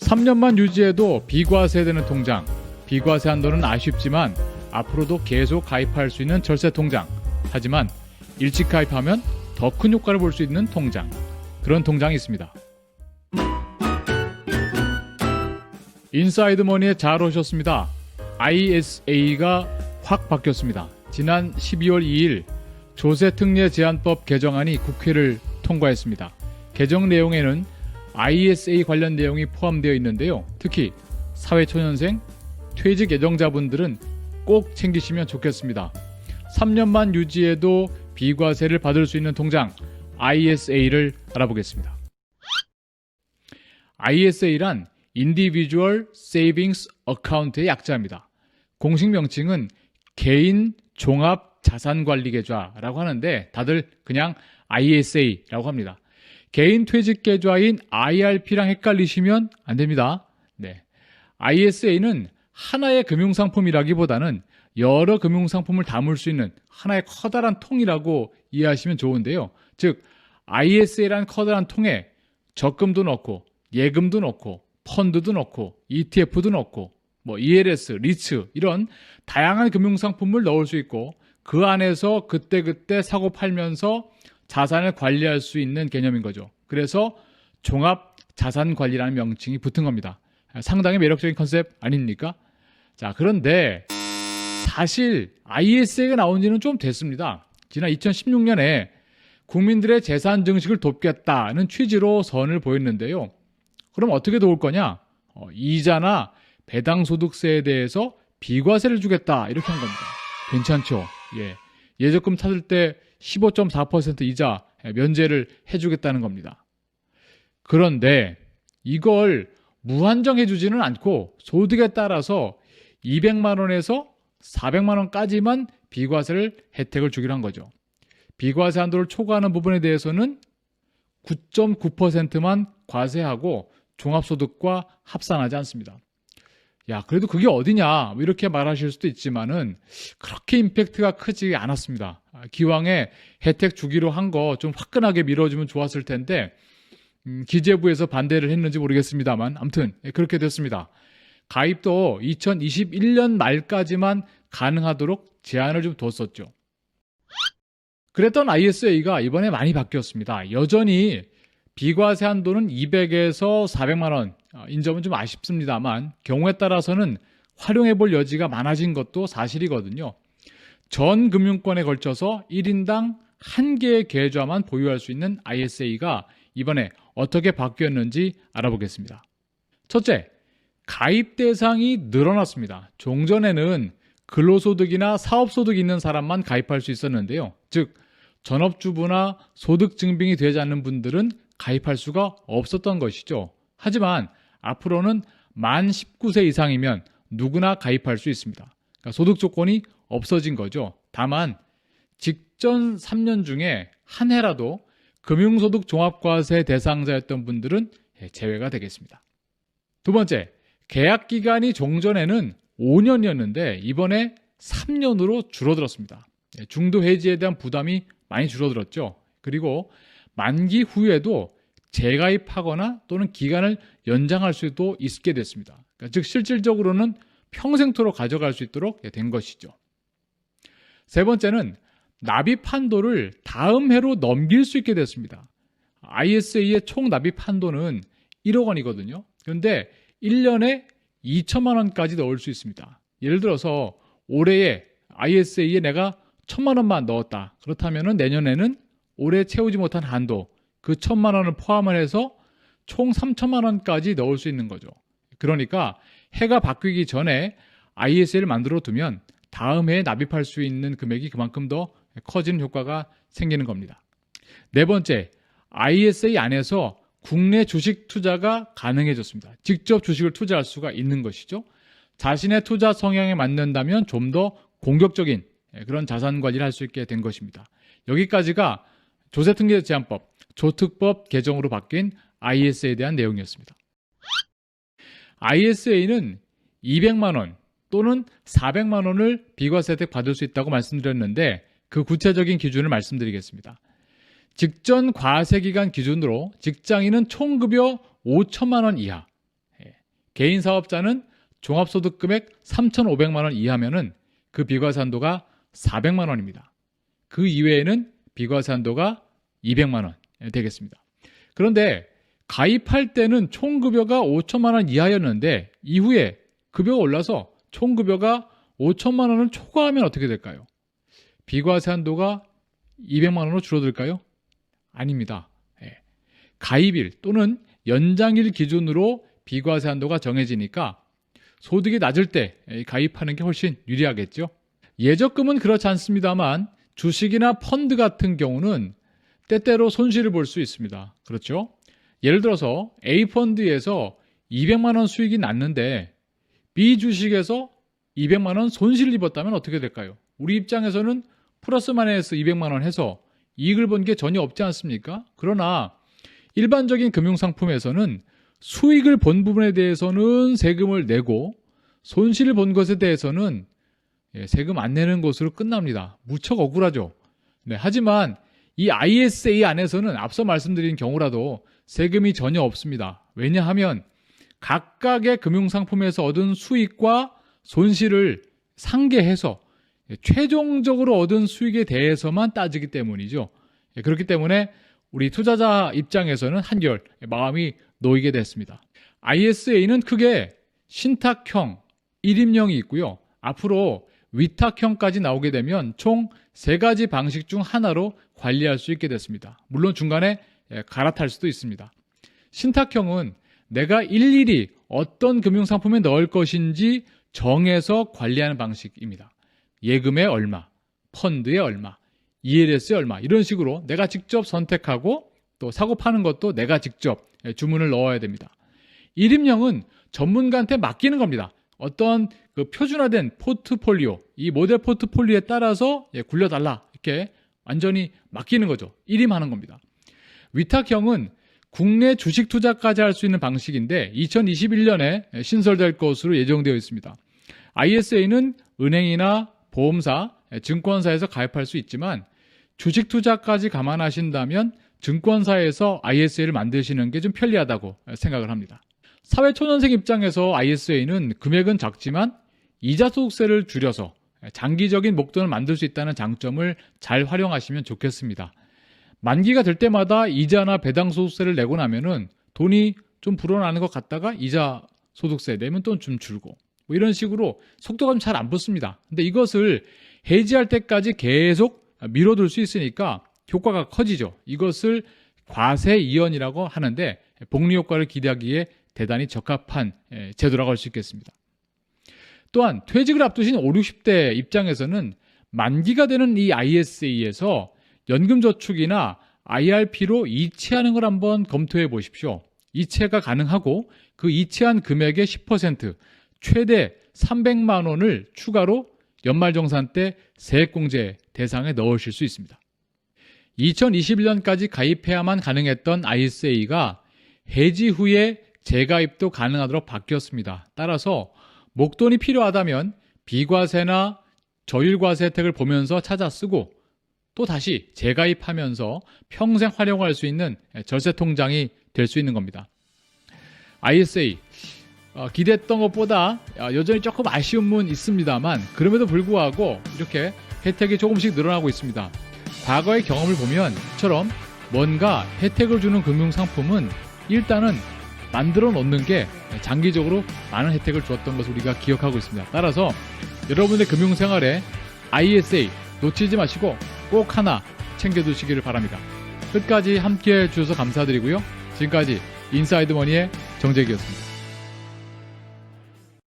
3년만 유지해도 비과세되는 통장, 비과세 한도는 아쉽지만 앞으로도 계속 가입할 수 있는 절세 통장, 하지만 일찍 가입하면 더 큰 효과를 볼 수 있는 통장, 그런 통장이 있습니다. 인사이드 머니에 잘 오셨습니다. ISA가 확 바뀌었습니다. 지난 12월 2일 조세특례제한법 개정안이 국회를 통과했습니다. 개정 내용에는 ISA 관련 내용이 포함되어 있는데요. 특히 사회초년생, 퇴직 예정자분들은 꼭 챙기시면 좋겠습니다. 3년만 유지해도 비과세를 받을 수 있는 통장 ISA를 알아보겠습니다. ISA란 Individual Savings Account의 약자입니다. 공식 명칭은 개인 종합 자산관리계좌라고 하는데 다들 그냥 ISA라고 합니다. 개인 퇴직 계좌인 IRP랑 헷갈리시면 안 됩니다. 네. ISA는 하나의 금융상품이라기보다는 여러 금융상품을 담을 수 있는 하나의 커다란 통이라고 이해하시면 좋은데요. 즉 ISA라는 커다란 통에 적금도 넣고 예금도 넣고 펀드도 넣고 ETF도 넣고 ELS, 리츠 이런 다양한 금융상품을 넣을 수 있고 그 안에서 그때그때 사고 팔면서 자산을 관리할 수 있는 개념인 거죠. 그래서 종합자산관리라는 명칭이 붙은 겁니다. 상당히 매력적인 컨셉 아닙니까? 자, 그런데 사실 ISA가 나온 지는 좀 됐습니다. 지난 2016년에 국민들의 재산 증식을 돕겠다는 취지로 선을 보였는데요. 그럼 어떻게 도울 거냐? 이자나 배당소득세에 대해서 비과세를 주겠다 이렇게 한 겁니다. 괜찮죠? 예. 예적금 찾을 때 15.4% 이자 면제를 해주겠다는 겁니다. 그런데 이걸 무한정 해주지는 않고 소득에 따라서 200만 원에서 400만 원까지만 비과세를 혜택을 주기로 한 거죠. 비과세 한도를 초과하는 부분에 대해서는 9.9%만 과세하고 종합소득과 합산하지 않습니다. 야, 그래도 그게 어디냐 이렇게 말하실 수도 있지만은 그렇게 임팩트가 크지 않았습니다. 기왕에 혜택 주기로 한 거 좀 화끈하게 밀어주면 좋았을 텐데 기재부에서 반대를 했는지 모르겠습니다만 아무튼 그렇게 됐습니다. 가입도 2021년 말까지만 가능하도록 제한을 좀 뒀었죠. 그랬던 ISA가 이번에 많이 바뀌었습니다. 여전히 비과세 한도는 200에서 400만 원인 점은 좀 아쉽습니다만 경우에 따라서는 활용해 볼 여지가 많아진 것도 사실이거든요. 전 금융권에 걸쳐서 1인당 1개의 계좌만 보유할 수 있는 ISA가 이번에 어떻게 바뀌었는지 알아보겠습니다. 첫째, 가입 대상이 늘어났습니다. 종전에는 근로소득이나 사업소득이 있는 사람만 가입할 수 있었는데요. 즉, 전업주부나 소득 증빙이 되지 않는 분들은 가입할 수가 없었던 것이죠. 하지만 앞으로는 만 19세 이상이면 누구나 가입할 수 있습니다. 그러니까 소득 조건이 없어진 거죠. 다만 직전 3년 중에 한 해라도 금융소득 종합과세 대상자였던 분들은 제외가 되겠습니다. 두 번째, 계약 기간이 종전에는 5년이었는데 이번에 3년으로 줄어들었습니다. 중도 해지에 대한 부담이 많이 줄어들었죠. 그리고 만기 후에도 재가입하거나 또는 기간을 연장할 수도 있게 됐습니다. 그러니까 즉 실질적으로는 평생토록 가져갈 수 있도록 된 것이죠. 세 번째는 납입 한도를 다음 해로 넘길 수 있게 됐습니다. ISA의 총 납입 한도는 1억 원이거든요. 그런데 1년에 2천만 원까지 넣을 수 있습니다. 예를 들어서 올해에 ISA에 내가 1,000만 원만 넣었다. 그렇다면 내년에는 올해 채우지 못한 한도, 그 1,000만 원을 포함을 해서 총 3천만 원까지 넣을 수 있는 거죠. 그러니까 해가 바뀌기 전에 ISA를 만들어 두면 다음 해에 납입할 수 있는 금액이 그만큼 더 커지는 효과가 생기는 겁니다. 네 번째, ISA 안에서 국내 주식 투자가 가능해졌습니다. 직접 주식을 투자할 수가 있는 것이죠. 자신의 투자 성향에 맞는다면 좀 더 공격적인 그런 자산 관리를 할 수 있게 된 것입니다. 여기까지가 조세특례제한법, 조특법 개정으로 바뀐 ISA에 대한 내용이었습니다. ISA는 200만 원 또는 400만 원을 비과세 혜택 받을 수 있다고 말씀드렸는데 그 구체적인 기준을 말씀드리겠습니다. 직전 과세기간 기준으로 직장인은 총급여 5천만 원 이하, 개인 사업자는 종합소득 금액 3,500만 원 이하면은 그 비과세 한도가 400만 원입니다. 그 이외에는 비과세 한도가 200만 원 되겠습니다. 그런데 가입할 때는 총급여가 5천만 원 이하였는데 이후에 급여가 올라서 총급여가 5천만 원을 초과하면 어떻게 될까요? 비과세 한도가 200만 원으로 줄어들까요? 아닙니다. 가입일 또는 연장일 기준으로 비과세 한도가 정해지니까 소득이 낮을 때 가입하는 게 훨씬 유리하겠죠. 예적금은 그렇지 않습니다만 주식이나 펀드 같은 경우는 때때로 손실을 볼 수 있습니다. 그렇죠? 예를 들어서 A펀드에서 200만 원 수익이 났는데 B 주식에서 200만 원 손실을 입었다면 어떻게 될까요? 우리 입장에서는 플러스 마이너스 200만 원 해서 이익을 본 게 전혀 없지 않습니까? 그러나 일반적인 금융상품에서는 수익을 본 부분에 대해서는 세금을 내고 손실을 본 것에 대해서는 세금 안 내는 것으로 끝납니다. 무척 억울하죠. 네, 하지만 이 ISA 안에서는 앞서 말씀드린 경우라도 세금이 전혀 없습니다. 왜냐하면 각각의 금융상품에서 얻은 수익과 손실을 상계해서 최종적으로 얻은 수익에 대해서만 따지기 때문이죠. 그렇기 때문에 우리 투자자 입장에서는 한결 마음이 놓이게 됐습니다. ISA는 크게 신탁형, 일임형이 있고요. 앞으로 위탁형까지 나오게 되면 총 3가지 방식 중 하나로 관리할 수 있게 됐습니다. 물론 중간에 갈아탈 수도 있습니다. 신탁형은 내가 일일이 어떤 금융상품에 넣을 것인지 정해서 관리하는 방식입니다. 예금에 얼마, 펀드에 얼마, ELS에 얼마 이런 식으로 내가 직접 선택하고 또 사고 파는 것도 내가 직접 주문을 넣어야 됩니다. 일임형은 전문가한테 맡기는 겁니다. 어떤 그 표준화된 포트폴리오, 이 모델 포트폴리오에 따라서 굴려달라 이렇게 완전히 맡기는 거죠. 일임하는 겁니다. 위탁형은 국내 주식 투자까지 할 수 있는 방식인데 2021년에 신설될 것으로 예정되어 있습니다. ISA는 은행이나 보험사, 증권사에서 가입할 수 있지만 주식 투자까지 감안하신다면 증권사에서 ISA를 만드시는 게 좀 편리하다고 생각을 합니다. 사회초년생 입장에서 ISA는 금액은 작지만 이자 소득세를 줄여서 장기적인 목돈을 만들 수 있다는 장점을 잘 활용하시면 좋겠습니다. 만기가 될 때마다 이자나 배당 소득세를 내고 나면은 돈이 좀 불어나는 것 같다가 이자 소득세 내면 또 좀 줄고 뭐 이런 식으로 속도가 좀 잘 안 붙습니다. 근데 이것을 해지할 때까지 계속 미뤄둘 수 있으니까 효과가 커지죠. 이것을 과세 이연이라고 하는데 복리 효과를 기대하기에 대단히 적합한 제도라고 할 수 있겠습니다. 또한 퇴직을 앞두신 50, 60대 입장에서는 만기가 되는 이 ISA에서 연금저축이나 IRP로 이체하는 걸 한번 검토해 보십시오. 이체가 가능하고 그 이체한 금액의 10% 최대 300만 원을 추가로 연말정산 때 세액공제 대상에 넣으실 수 있습니다. 2021년까지 가입해야만 가능했던 ISA가 해지 후에 재가입도 가능하도록 바뀌었습니다. 따라서 목돈이 필요하다면 비과세나 저율과세 혜택을 보면서 찾아 쓰고 또 다시 재가입하면서 평생 활용할 수 있는 절세통장이 될 수 있는 겁니다. ISA 기대했던 것보다 여전히 조금 아쉬운 문 있습니다만 그럼에도 불구하고 이렇게 혜택이 조금씩 늘어나고 있습니다. 과거의 경험을 보면 이처럼 뭔가 혜택을 주는 금융상품은 일단은 만들어 놓는 게 장기적으로 많은 혜택을 주었던 것을 우리가 기억하고 있습니다. 따라서 여러분의 금융생활에 ISA 놓치지 마시고 꼭 하나 챙겨두시기를 바랍니다. 끝까지 함께해 주셔서 감사드리고요. 지금까지 인사이드 머니의 정재기였습니다.